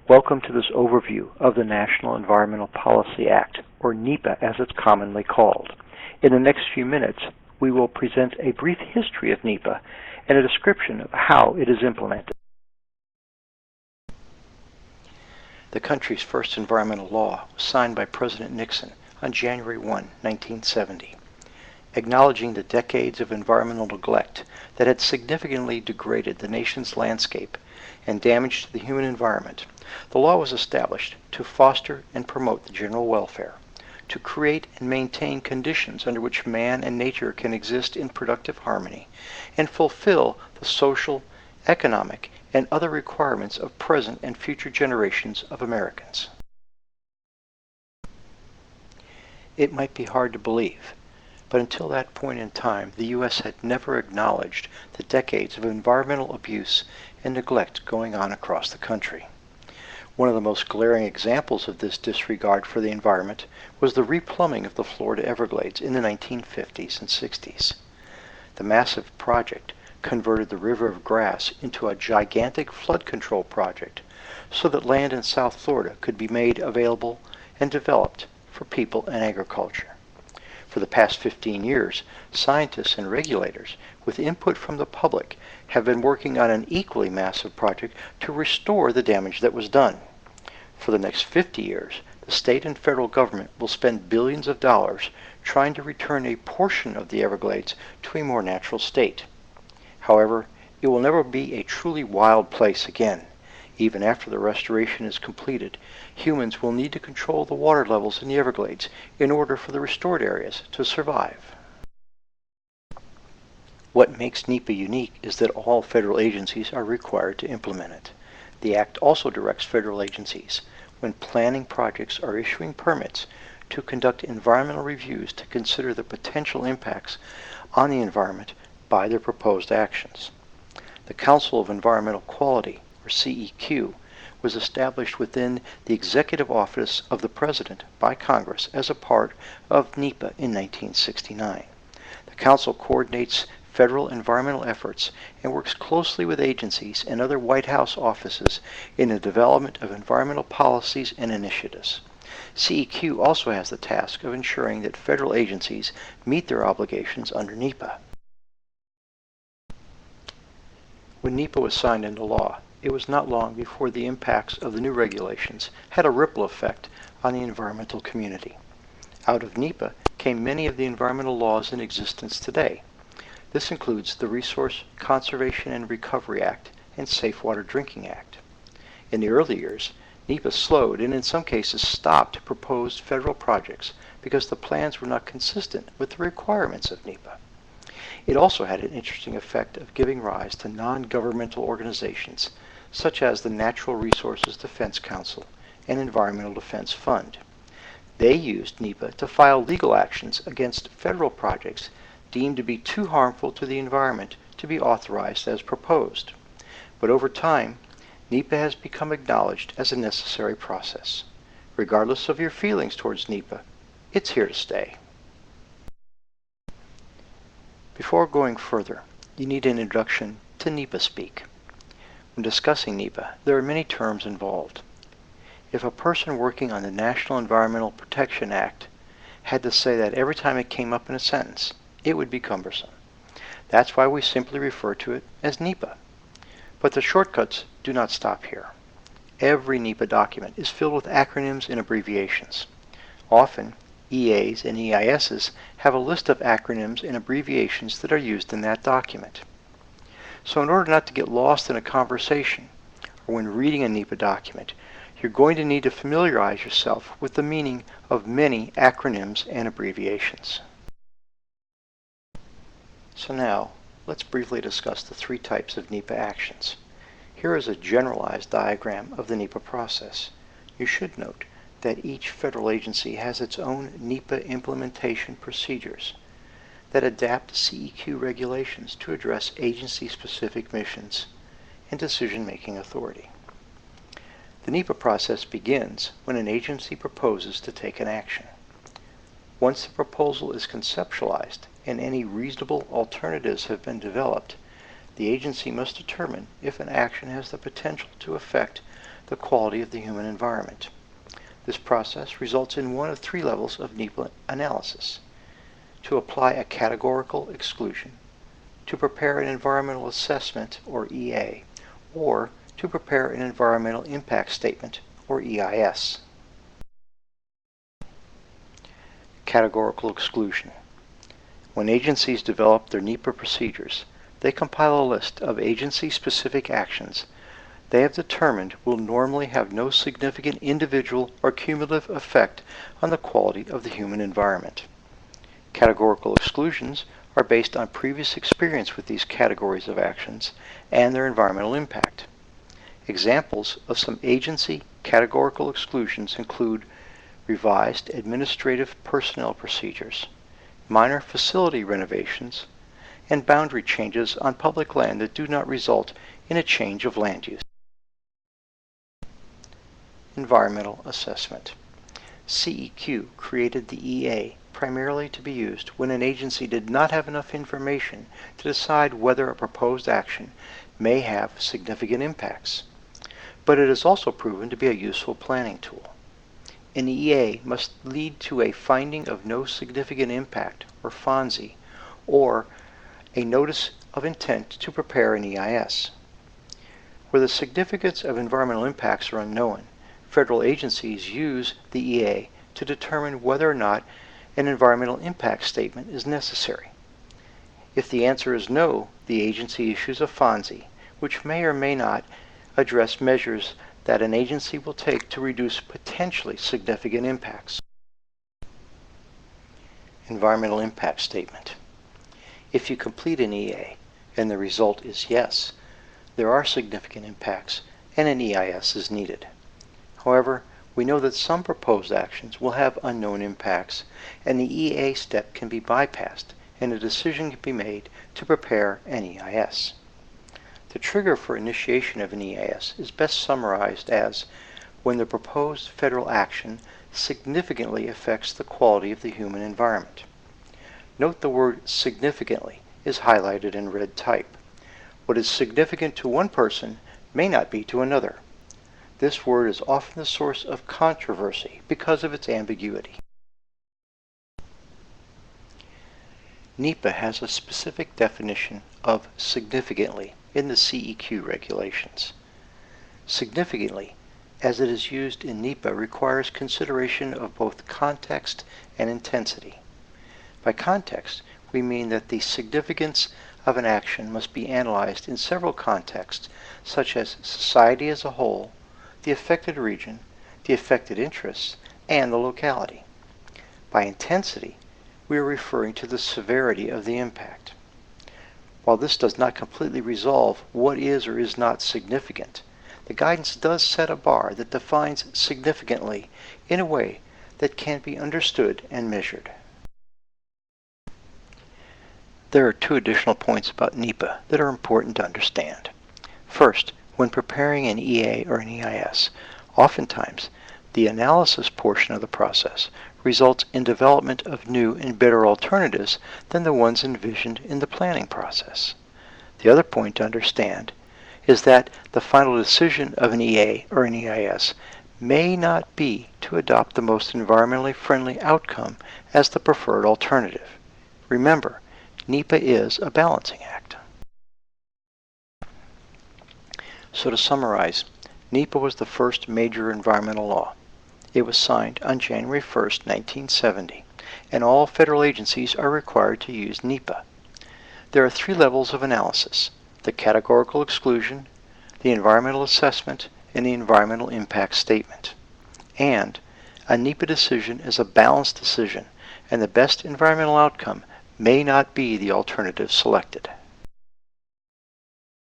Welcome to this overview of the National Environmental Policy Act, or NEPA as it's commonly called. In the next few minutes, we will present a brief history of NEPA and a description of how it is implemented. The country's first environmental law was signed by President Nixon on January 1, 1970. Acknowledging the decades of environmental neglect that had significantly degraded the nation's landscape and damaged the human environment, the law was established to foster and promote the general welfare, to create and maintain conditions under which man and nature can exist in productive harmony, and fulfill the social, economic, and other requirements of present and future generations of Americans. It might be hard to believe, but until that point in time, the U.S. had never acknowledged the decades of environmental abuse and neglect going on across the country. One of the most glaring examples of this disregard for the environment was the replumbing of the Florida Everglades in the 1950s and 60s. The massive project converted the River of Grass into a gigantic flood control project so that land in South Florida could be made available and developed for people and agriculture. For the past 15 years, scientists and regulators, with input from the public, have been working on an equally massive project to restore the damage that was done. For the next 50 years, the state and federal government will spend billions of dollars trying to return a portion of the Everglades to a more natural state. However, it will never be a truly wild place again. Even after the restoration is completed, humans will need to control the water levels in the Everglades in order for the restored areas to survive. What makes NEPA unique is that all federal agencies are required to implement it. The Act also directs federal agencies, when planning projects or issuing permits, to conduct environmental reviews to consider the potential impacts on the environment by their proposed actions. The Council of Environmental Quality, or CEQ, was established within the Executive Office of the President by Congress as a part of NEPA in 1969. The Council coordinates federal environmental efforts and works closely with agencies and other White House offices in the development of environmental policies and initiatives. CEQ also has the task of ensuring that federal agencies meet their obligations under NEPA. When NEPA was signed into law, it was not long before the impacts of the new regulations had a ripple effect on the environmental community. Out of NEPA came many of the environmental laws in existence today. This includes the Resource Conservation and Recovery Act and Safe Water Drinking Act. In the early years, NEPA slowed and in some cases stopped proposed federal projects because the plans were not consistent with the requirements of NEPA. It also had an interesting effect of giving rise to non-governmental organizations such as the Natural Resources Defense Council and Environmental Defense Fund. They used NEPA to file legal actions against federal projects deemed to be too harmful to the environment to be authorized as proposed. But over time, NEPA has become acknowledged as a necessary process. Regardless of your feelings towards NEPA, it's here to stay. Before going further, you need an introduction to NEPA speak. When discussing NEPA, there are many terms involved. If a person working on the National Environmental Protection Act had to say that every time it came up in a sentence, it would be cumbersome. That's why we simply refer to it as NEPA. But the shortcuts do not stop here. Every NEPA document is filled with acronyms and abbreviations. Often, EAs and EISs have a list of acronyms and abbreviations that are used in that document. So in order not to get lost in a conversation or when reading a NEPA document, you're going to need to familiarize yourself with the meaning of many acronyms and abbreviations. So now, let's briefly discuss the three types of NEPA actions. Here is a generalized diagram of the NEPA process. You should note that each federal agency has its own NEPA implementation procedures that adapt CEQ regulations to address agency-specific missions and decision-making authority. The NEPA process begins when an agency proposes to take an action. Once the proposal is conceptualized and any reasonable alternatives have been developed, the agency must determine if an action has the potential to affect the quality of the human environment. This process results in one of three levels of NEPA analysis: to apply a categorical exclusion, to prepare an environmental assessment, or EA, or to prepare an environmental impact statement, or EIS. Categorical exclusion. When agencies develop their NEPA procedures, they compile a list of agency-specific actions they have determined will normally have no significant individual or cumulative effect on the quality of the human environment. Categorical exclusions are based on previous experience with these categories of actions and their environmental impact. Examples of some agency categorical exclusions include revised administrative personnel procedures, minor facility renovations, and boundary changes on public land that do not result in a change of land use. Environmental assessment. CEQ created the EA primarily to be used when an agency did not have enough information to decide whether a proposed action may have significant impacts. But it has also proven to be a useful planning tool. An EA must lead to a finding of no significant impact, or FONSI, or a notice of intent to prepare an EIS. Where the significance of environmental impacts are unknown, federal agencies use the EA to determine whether or not an environmental impact statement is necessary. If the answer is no, the agency issues a FONSI, which may or may not address measures that an agency will take to reduce potentially significant impacts. Environmental impact statement. If you complete an EA and the result is yes, there are significant impacts and an EIS is needed. However, we know that some proposed actions will have unknown impacts, and the EA step can be bypassed and a decision can be made to prepare an EIS. The trigger for initiation of an EIS is best summarized as when the proposed federal action significantly affects the quality of the human environment. Note the word significantly is highlighted in red type. What is significant to one person may not be to another. This word is often the source of controversy because of its ambiguity. NEPA has a specific definition of significantly in the CEQ regulations. Significantly, as it is used in NEPA, requires consideration of both context and intensity. By context, we mean that the significance of an action must be analyzed in several contexts, such as society as a whole, the affected region, the affected interests, and the locality. By intensity, we are referring to the severity of the impact. While this does not completely resolve what is or is not significant, the guidance does set a bar that defines significantly in a way that can be understood and measured. There are two additional points about NEPA that are important to understand. First, when preparing an EA or an EIS, oftentimes the analysis portion of the process results in development of new and better alternatives than the ones envisioned in the planning process. The other point to understand is that the final decision of an EA or an EIS may not be to adopt the most environmentally friendly outcome as the preferred alternative. Remember, NEPA is a balancing act. So to summarize, NEPA was the first major environmental law. It was signed on January 1st, 1970, and all federal agencies are required to use NEPA. There are three levels of analysis: the categorical exclusion, the environmental assessment, and the environmental impact statement. And a NEPA decision is a balanced decision, and the best environmental outcome may not be the alternative selected.